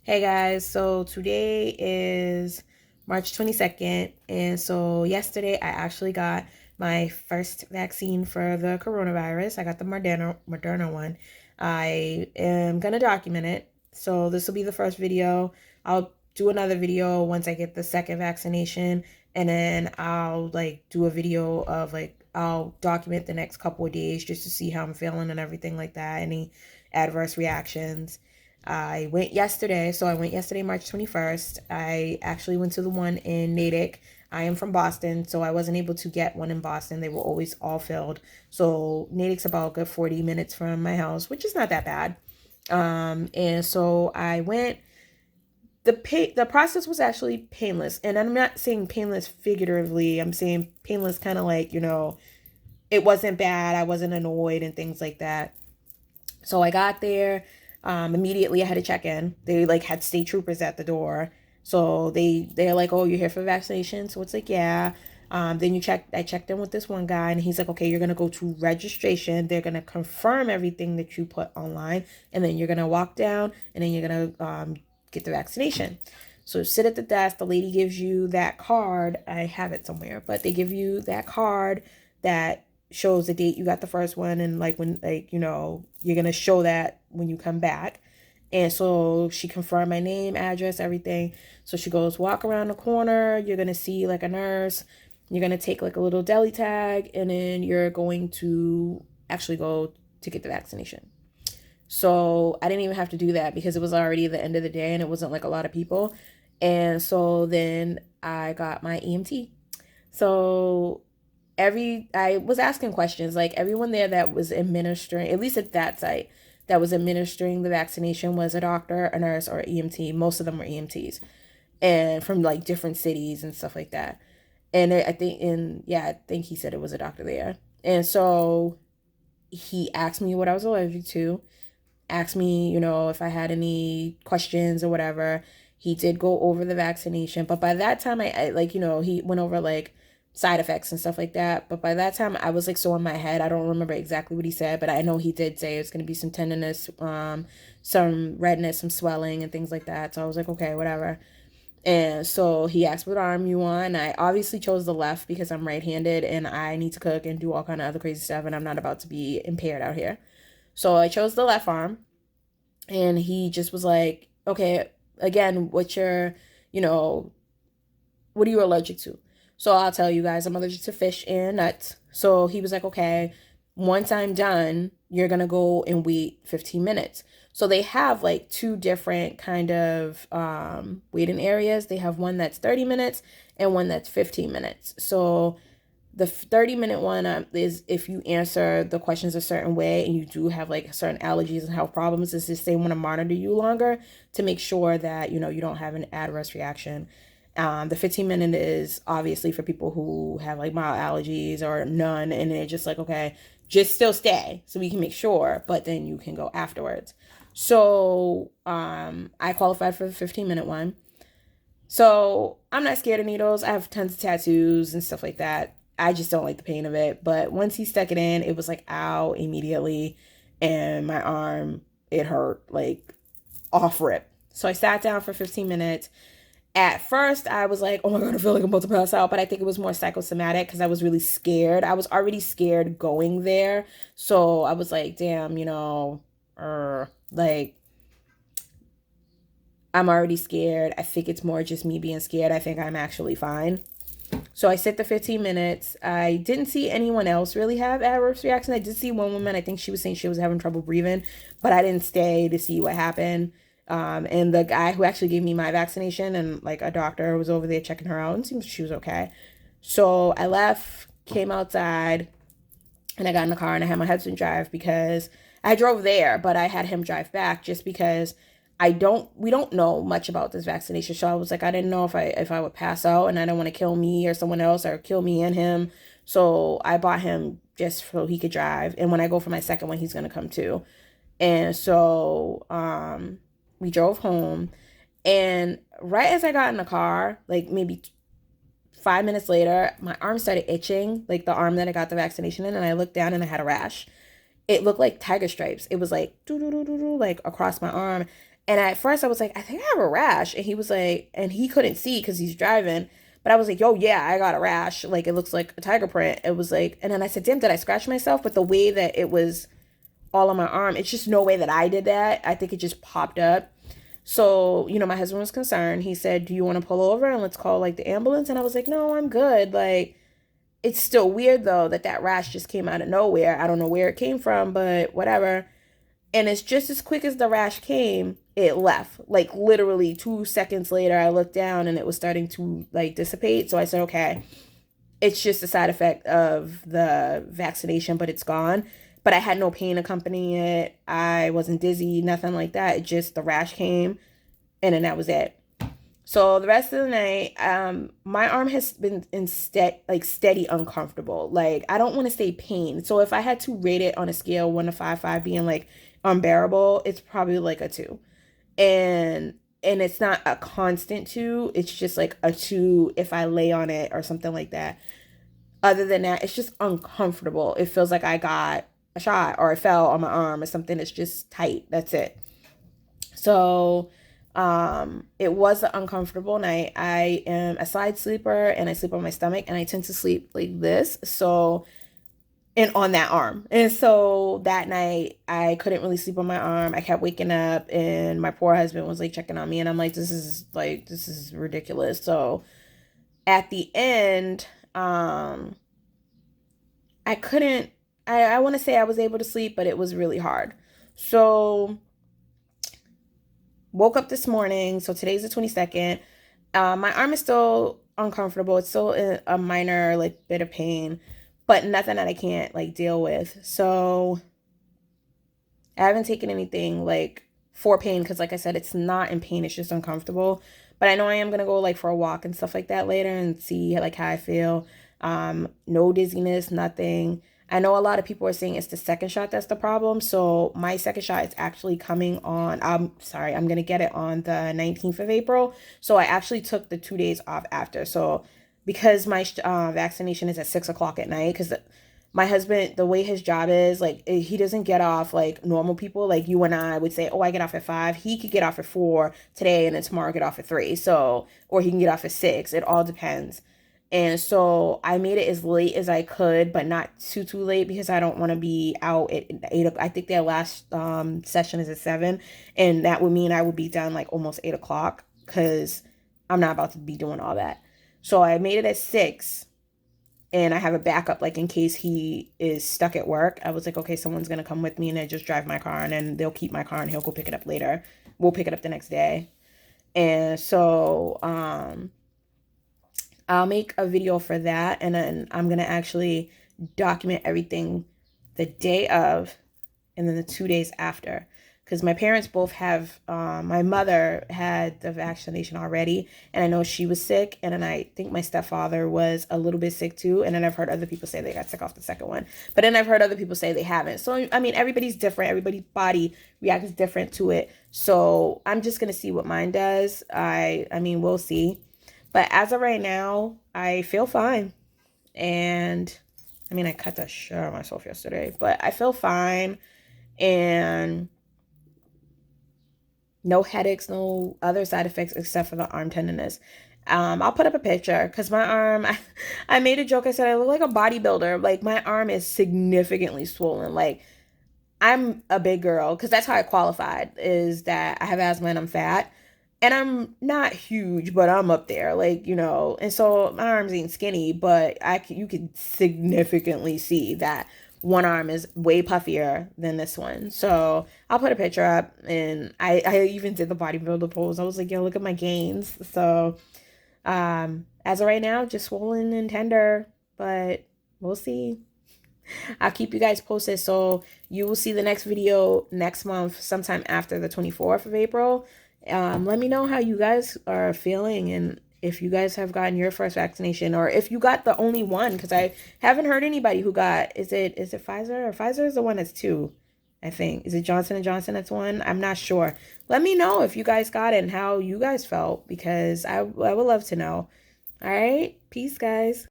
Hey guys, so today is March 22nd, and so yesterday I actually got my first vaccine for the coronavirus. I got the Moderna one. I am gonna document it. So this will be the first video. I'll do another video once I get the second vaccination, and then I'll do a video of I'll document the next couple of days just to see how I'm feeling and everything like that, any adverse reactions. I went yesterday, so I went yesterday, March 21st. I actually went to the one in Natick. I am from Boston, so I wasn't able to get one in Boston. They were always all filled. So Natick's about a good 40 minutes from my house, which is not that bad. And so I went. The process was actually painless, and I'm not saying painless figuratively. I'm saying painless, kind of it wasn't bad. I wasn't annoyed and things like that. So I got there. Immediately I had to check in. They had state troopers at the door. So they're like, "Oh, you're here for vaccination?" So it's like, "Yeah." Then I checked in with this one guy, and he's like, "Okay, you're gonna go to registration. They're gonna confirm everything that you put online, and then you're gonna walk down, and then you're gonna get the vaccination." So sit at the desk. The lady gives you that card. I have it somewhere, but they give you that card that shows the date you got the first one, and when you're gonna show that when you come back. And so she confirmed my name, address, everything. So she goes, "Walk around the corner, you're gonna see a nurse, you're gonna take a little deli tag, and then you're going to actually go to get the vaccination." So I didn't even have to do that because it was already the end of the day and it wasn't a lot of people. And so then I got my EMT. So I was asking questions. Everyone there that was administering, at least at that site, that was administering the vaccination was a doctor, a nurse, or EMT. Most of them were EMTs, and from different cities and stuff like that. And I think he said it was a doctor there. And so he asked me what I was allergic to, asked me, if I had any questions or whatever. He did go over the vaccination, but by that time he went over side effects and stuff like that. But by that time I was so in my head, I don't remember exactly what he said, but I know he did say it's going to be some tenderness, some redness, some swelling and things like that. So I was like, okay, whatever. And so he asked what arm you want. I obviously chose the left because I'm right-handed and I need to cook and do all kind of other crazy stuff, and I'm not about to be impaired out here. So I chose the left arm, and he just was like, "Okay, again, what are you allergic to?" So I'll tell you guys, I'm allergic to fish and nuts. So he was like, "Okay, once I'm done, you're going to go and wait 15 minutes." So they have two different kind of waiting areas. They have one that's 30 minutes and one that's 15 minutes. So the 30-minute one is if you answer the questions a certain way and you do have certain allergies and health problems. It's just they want to monitor you longer to make sure that you don't have an adverse reaction. The 15-minute is obviously for people who have mild allergies or none, and they're just okay, just still stay so we can make sure, but then you can go afterwards. So I qualified for the 15-minute one. So I'm not scared of needles. I have tons of tattoos and stuff like that. I just don't like the pain of it. But once he stuck it in, it was ow immediately. And my arm, it hurt off rip. So I sat down for 15 minutes. At first, I was like, "Oh my God, I feel like I'm about to pass out." But I think it was more psychosomatic because I was really scared. I was already scared going there. So I was like, damn, like, I'm already scared. I think it's more just me being scared. I think I'm actually fine. So I sit the 15 minutes. I didn't see anyone else really have adverse reaction. I did see one woman. I think she was saying she was having trouble breathing, but I didn't stay to see what happened. And the guy who actually gave me my vaccination and a doctor was over there checking her out and seems she was okay. So I left, came outside, and I got in the car and I had my husband drive because I drove there, but I had him drive back just because we don't know much about this vaccination. So I was like, I didn't know if I would pass out, and I didn't want to kill me or someone else or kill me and him. So I bought him just so he could drive. And when I go for my second one, he's going to come too. And so we drove home, and right as I got in the car, maybe 5 minutes later, my arm started itching, the arm that I got the vaccination in, and I looked down and I had a rash. It looked like tiger stripes. It was across my arm. And at first I was like, I think I have a rash. And he was like, and he couldn't see because he's driving. But I was like, yo, yeah, I got a rash. Like, it looks like a tiger print. It was like, and then I said, damn, did I scratch myself? But the way that it was all on my arm, it's just no way that I did that. I think it just popped up. So, my husband was concerned. He said, do you want to pull over and let's call like the ambulance? And I was like, no, I'm good. Like, it's still weird though that rash just came out of nowhere. I don't know where it came from, but whatever. And it's just as quick as the rash came, it left. Like literally 2 seconds later, I looked down and it was starting to like dissipate. So I said, okay, it's just a side effect of the vaccination, but it's gone. But I had no pain accompanying it. I wasn't dizzy, nothing like that. It just, the rash came and then that was it. So the rest of the night, my arm has been steady uncomfortable. Like I don't want to say pain. So if I had to rate it on a scale 1 to 5, 5 being like unbearable, it's probably like a 2. And it's not a constant 2. It's just like a 2 if I lay on it or something like that. Other than that, it's just uncomfortable. It feels like I got a shot or I fell on my arm or something. It's just tight. That's it. So it was an uncomfortable night. I am a side sleeper and I sleep on my stomach and I tend to sleep like this. So and on that arm. And so that night I couldn't really sleep on my arm. I kept waking up and my poor husband was like checking on me and I'm like, this is ridiculous. So at the end, I couldn't I want to say I was able to sleep, but it was really hard. So woke up this morning. So today's the 22nd. My arm is still uncomfortable. It's still a minor like bit of pain, but nothing that I can't like deal with. So I haven't taken anything like for pain because like I said, it's not in pain. It's just uncomfortable. But I know I am gonna go like for a walk and stuff like that later and see like how I feel. No dizziness, nothing. I know a lot of people are saying it's the second shot that's the problem. So my second shot is actually coming on. I'm sorry, I'm gonna get it on the 19th of April. So I actually took the 2 days off after. So because my vaccination is at 6 o'clock at night, because my husband, the way his job is, like he doesn't get off like normal people. Like you and I would say, oh, I get off at 5. He could get off at 4 today, and then tomorrow get off at 3. So, or he can get off at 6. It all depends. And so I made it as late as I could, but not too late because I don't want to be out at 8. I think their last session is at 7, and that would mean I would be done like almost 8 o'clock because I'm not about to be doing all that. So I made it at 6 and I have a backup like in case he is stuck at work. I was like, okay, someone's gonna come with me and I just drive my car and then they'll keep my car and he'll go pick it up later. We'll pick it up the next day. And so I'll make a video for that and then I'm gonna actually document everything the day of and then the 2 days after. Because my parents both have, my mother had the vaccination already, and I know she was sick, and then I think my stepfather was a little bit sick too, and then I've heard other people say they got sick off the second one, but then I've heard other people say they haven't. So, I mean, everybody's different, everybody's body reacts different to it, so I'm just gonna see what mine does. I mean, we'll see. But as of right now, I feel fine, and I mean, I cut the shit out of myself yesterday, but I feel fine, and no headaches, no other side effects except for the arm tenderness. I'll put up a picture because my arm, I made a joke. I said I look like a bodybuilder. Like my arm is significantly swollen. Like I'm a big girl because that's how I qualified is that I have asthma and I'm fat. And I'm not huge, but I'm up there, like, and so my arms ain't skinny, but you could significantly see that one arm is way puffier than this one. So I'll put a picture up and I even did the bodybuilder pose. I was like, yo, look at my gains. So as of right now, just swollen and tender, but we'll see. I'll keep you guys posted. So you will see the next video next month, sometime after the 24th of April. Let me know how you guys are feeling and if you guys have gotten your first vaccination or if you got the only one, because I haven't heard anybody who got, is it Pfizer or Pfizer is the one that's 2, I think. Is it Johnson & Johnson that's 1? I'm not sure. Let me know if you guys got it and how you guys felt because I would love to know. All right. Peace, guys.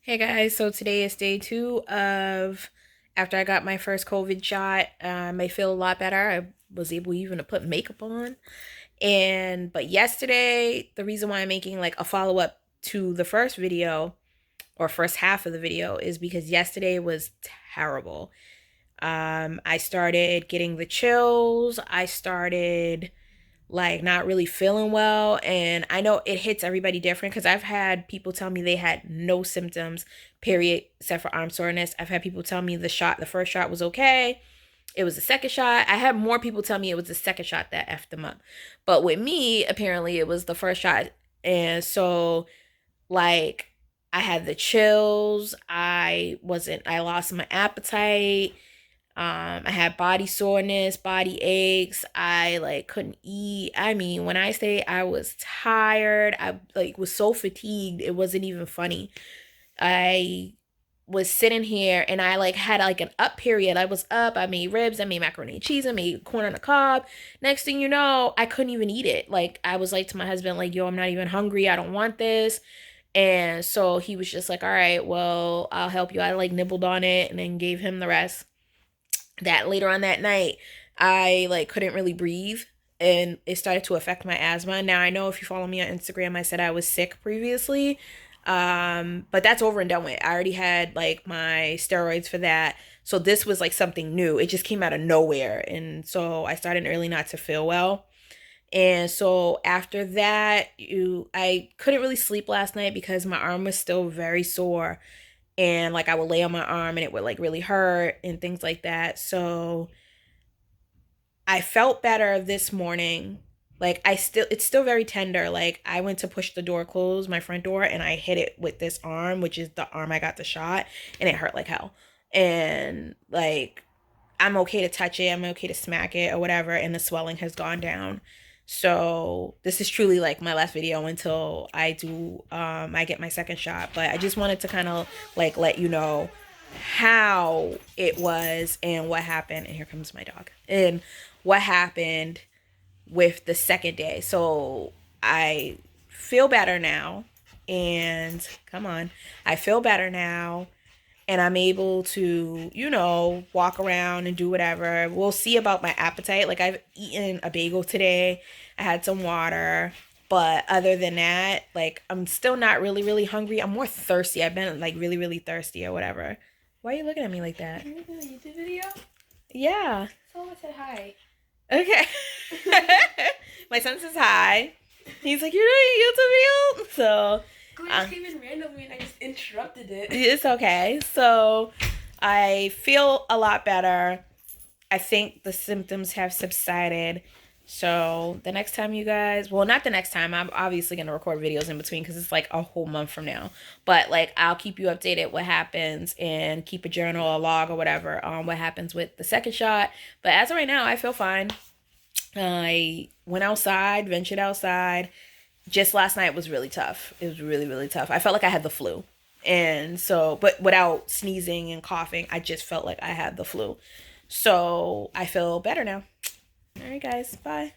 Hey guys, so today is day 2 of after I got my first COVID shot. I may feel a lot better. I was able even to put makeup on. But yesterday, the reason why I'm making like a follow-up to the first video or first half of the video is because yesterday was terrible. I started getting the chills. I started like not really feeling well, and I know it hits everybody different because I've had people tell me they had no symptoms, period, except for arm soreness. I've had people tell me the first shot was okay. It was the second shot. I had more people tell me it was the second shot that effed them up. But with me, apparently it was the first shot. And so like I had the chills. I lost my appetite. I had body soreness, body aches. I like couldn't eat. I mean, when I say I was tired, I like was so fatigued, it wasn't even funny. I was sitting here and I like had like an up period. I was up, I made ribs, I made macaroni and cheese, I made corn on the cob. Next thing you know, I couldn't even eat it. Like I was like to my husband, like, yo, I'm not even hungry. I don't want this. And so he was just like, all right, well, I'll help you. I like nibbled on it and then gave him the rest. That later on that night, I like couldn't really breathe and it started to affect my asthma. Now I know if you follow me on Instagram, I said I was sick previously. But that's over and done with. I already had like my steroids for that. So this was like something new. It just came out of nowhere. And so I started early not to feel well. And so after that, I couldn't really sleep last night because my arm was still very sore. And like I would lay on my arm and it would like really hurt and things like that. So I felt better this morning. Like it's still very tender. Like I went to push the door closed, my front door, and I hit it with this arm, which is the arm I got the shot, and it hurt like hell. And like I'm okay to touch it, I'm okay to smack it or whatever, and the swelling has gone down. So this is truly like my last video until I get my second shot. But I just wanted to kind of like let you know how it was and what happened. And here comes my dog. And what happened with the second day. So I feel better now. And come on, I feel better now. And I'm able to, walk around and do whatever. We'll see about my appetite. Like I've eaten a bagel today. I had some water. But other than that, like I'm still not really, really hungry. I'm more thirsty. I've been like really, really thirsty or whatever. Why are you looking at me like that? Are you making a YouTube video? Yeah. Someone said hi. Okay. My son says hi. He's like, you're doing a YouTube video? So Glitch came in randomly and I just interrupted it. it's okay. So I feel a lot better. I think the symptoms have subsided. So the next time you guys, well, not the next time, I'm obviously going to record videos in between because it's like a whole month from now. But like I'll keep you updated what happens and keep a journal, a log or whatever on what happens with the second shot. But as of right now, I feel fine. I went outside, ventured outside. Just last night was really tough. It was really, really tough. I felt like I had the flu. And so, but without sneezing and coughing, I just felt like I had the flu. So I feel better now. All right, guys. Bye.